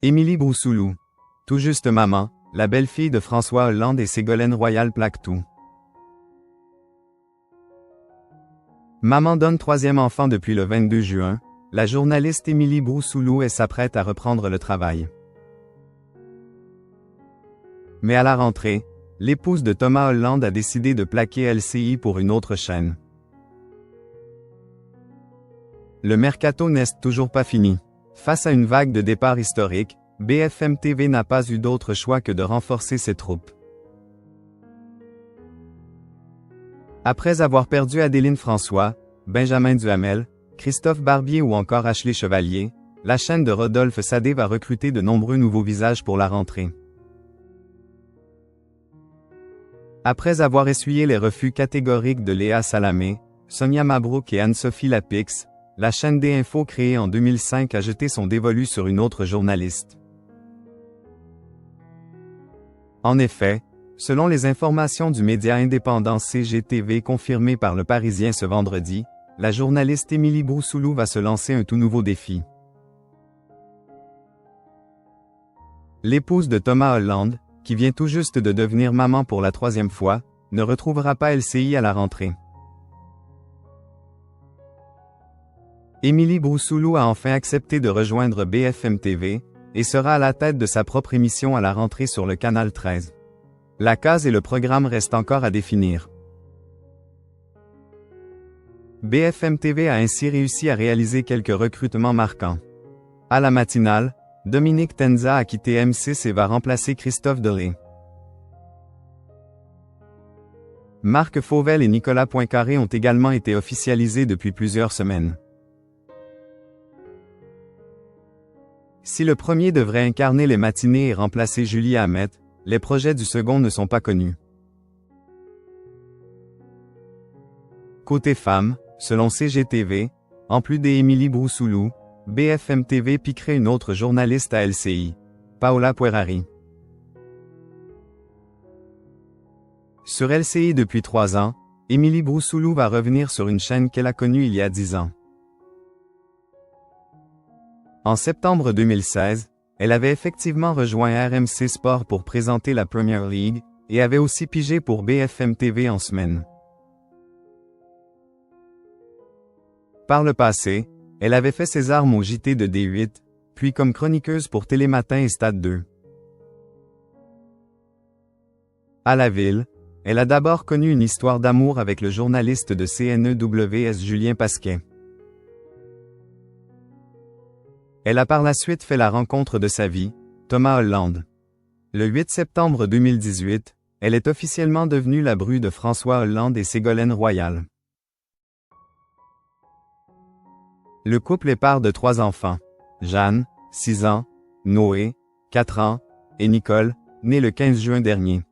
Émilie Broussoulou. Tout juste maman, la belle-fille de François Hollande et Ségolène Royal plaque tout. Maman donne troisième enfant depuis le 22 juin, la journaliste Émilie Broussoulou s'apprête à reprendre le travail. Mais à la rentrée, l'épouse de Thomas Hollande a décidé de plaquer LCI pour une autre chaîne. Le mercato n'est toujours pas fini. Face à une vague de départ historique, BFM TV n'a pas eu d'autre choix que de renforcer ses troupes. Après avoir perdu Adéline François, Benjamin Duhamel, Christophe Barbier ou encore Ashley Chevalier, la chaîne de Rodolphe Sadé va recruter de nombreux nouveaux visages pour la rentrée. Après avoir essuyé les refus catégoriques de Léa Salamé, Sonia Mabrouk et Anne-Sophie Lapix, la chaîne D-Info créée en 2005 a jeté son dévolu sur une autre journaliste. En effet, selon les informations du média indépendant CGTV confirmées par Le Parisien ce vendredi, la journaliste Émilie Broussoulou va se lancer un tout nouveau défi. L'épouse de Thomas Hollande, qui vient tout juste de devenir maman pour la troisième fois, ne retrouvera pas LCI à la rentrée. Émilie Broussoulou a enfin accepté de rejoindre BFM TV, et sera à la tête de sa propre émission à la rentrée sur le canal 13. La case et le programme restent encore à définir. BFM TV a ainsi réussi à réaliser quelques recrutements marquants. À la matinale, Dominique Tenza a quitté M6 et va remplacer Christophe Doré. Marc Fauvel et Nicolas Poincaré ont également été officialisés depuis plusieurs semaines. Si le premier devrait incarner les matinées et remplacer Julie Hamet, les projets du second ne sont pas connus. Côté femmes, selon CGTV, en plus d'Émilie Broussoulou, BFM TV piquerait une autre journaliste à LCI, Paola Puerari. Sur LCI depuis 3 ans, Émilie Broussoulou va revenir sur une chaîne qu'elle a connue il y a 10 ans. En septembre 2016, elle avait effectivement rejoint RMC Sport pour présenter la Premier League, et avait aussi pigé pour BFM TV en semaine. Par le passé, elle avait fait ses armes au JT de D8, puis comme chroniqueuse pour Télématin et Stade 2. À la ville, elle a d'abord connu une histoire d'amour avec le journaliste de CNEWS Julien Pasquet. Elle a par la suite fait la rencontre de sa vie, Thomas Hollande. Le 8 septembre 2018, elle est officiellement devenue la bru de François Hollande et Ségolène Royal. Le couple est père de 3 enfants, Jeanne, 6 ans, Noé, 4 ans, et Nicole, née le 15 juin dernier.